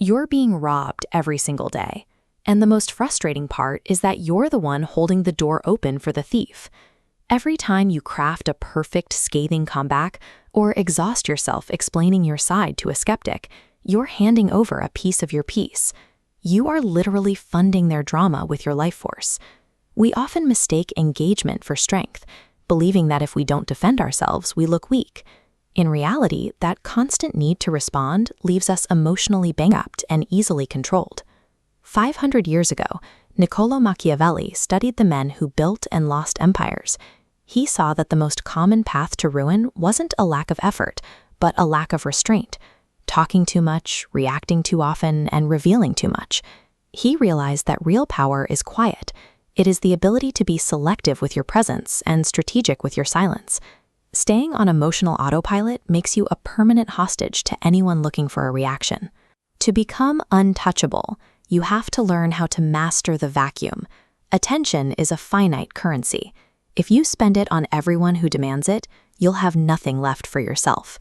You're being robbed every single day. And the most frustrating part is that you're the one holding the door open for the thief. Every time you craft a perfect, scathing comeback or exhaust yourself explaining your side to a skeptic, you're handing over a piece of your peace. You are literally funding their drama with your life force. We often mistake engagement for strength, believing that if we don't defend ourselves, we look weak. In reality, that constant need to respond leaves us emotionally bankrupt and easily controlled. 500 years ago, Niccolò Machiavelli studied the men who built and lost empires. He saw that the most common path to ruin wasn't a lack of effort, but a lack of restraint. Talking too much, reacting too often, and revealing too much. He realized that real power is quiet. It is the ability to be selective with your presence and strategic with your silence. Staying on emotional autopilot makes you a permanent hostage to anyone looking for a reaction. To become untouchable, you have to learn how to master the vacuum. Attention is a finite currency. If you spend it on everyone who demands it, you'll have nothing left for yourself.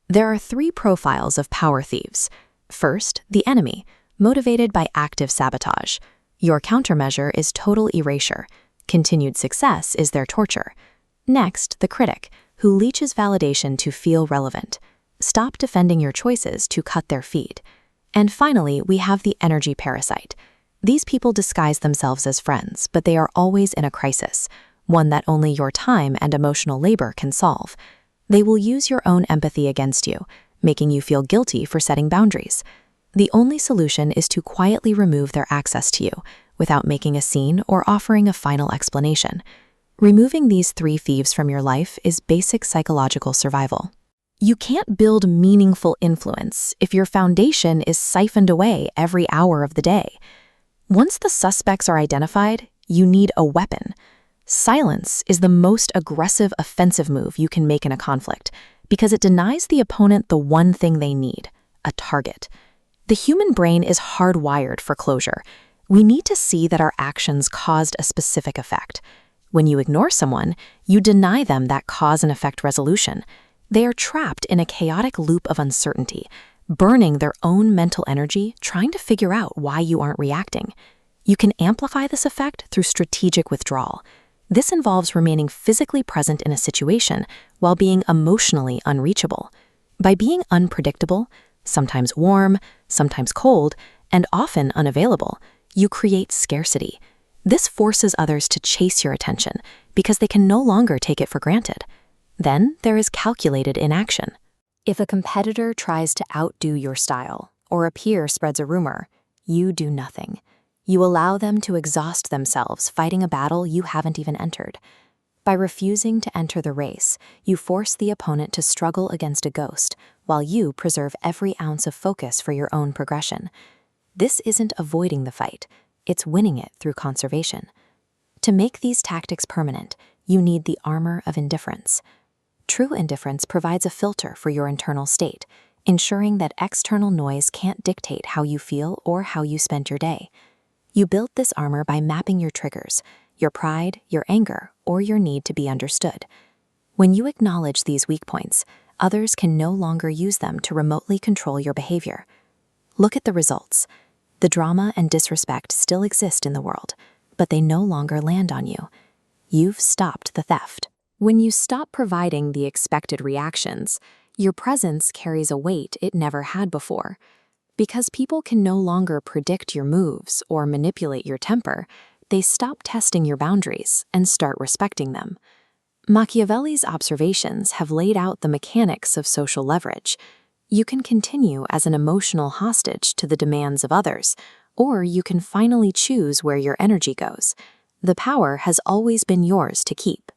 There are 3 profiles of power thieves. First, the enemy, motivated by active sabotage. Your countermeasure is total erasure. Continued success is their torture. Next, the critic, who leeches validation to feel relevant. Stop defending your choices to cut their feed. And finally, we have the energy parasite. These people disguise themselves as friends, but they are always in a crisis, one that only your time and emotional labor can solve. They will use your own empathy against you, making you feel guilty for setting boundaries. The only solution is to quietly remove their access to you, without making a scene or offering a final explanation. Removing these 3 thieves from your life is basic psychological survival. You can't build meaningful influence if your foundation is siphoned away every hour of the day. Once the suspects are identified, you need a weapon. Silence is the most aggressive offensive move you can make in a conflict because it denies the opponent the one thing they need, a target. The human brain is hardwired for closure. We need to see that our actions caused a specific effect. When you ignore someone, you deny them that cause and effect resolution. They are trapped in a chaotic loop of uncertainty, burning their own mental energy trying to figure out why you aren't reacting. You can amplify this effect through strategic withdrawal. This involves remaining physically present in a situation while being emotionally unreachable. By being unpredictable, sometimes warm, sometimes cold, and often unavailable, you create scarcity. This forces others to chase your attention because they can no longer take it for granted. Then there is calculated inaction. If a competitor tries to outdo your style or a peer spreads a rumor, you do nothing. You allow them to exhaust themselves fighting a battle you haven't even entered. By refusing to enter the race, you force the opponent to struggle against a ghost while you preserve every ounce of focus for your own progression. This isn't avoiding the fight. It's winning it through conservation. To make these tactics permanent, you need the armor of indifference. True indifference provides a filter for your internal state, ensuring that external noise can't dictate how you feel or how you spend your day. You build this armor by mapping your triggers, your pride, your anger, or your need to be understood. When you acknowledge these weak points, others can no longer use them to remotely control your behavior. Look at the results. The drama and disrespect still exist in the world, but they no longer land on you. You've stopped the theft. When you stop providing the expected reactions, your presence carries a weight it never had before. Because people can no longer predict your moves or manipulate your temper, they stop testing your boundaries and start respecting them. Machiavelli's observations have laid out the mechanics of social leverage. You can continue as an emotional hostage to the demands of others, or you can finally choose where your energy goes. The power has always been yours to keep.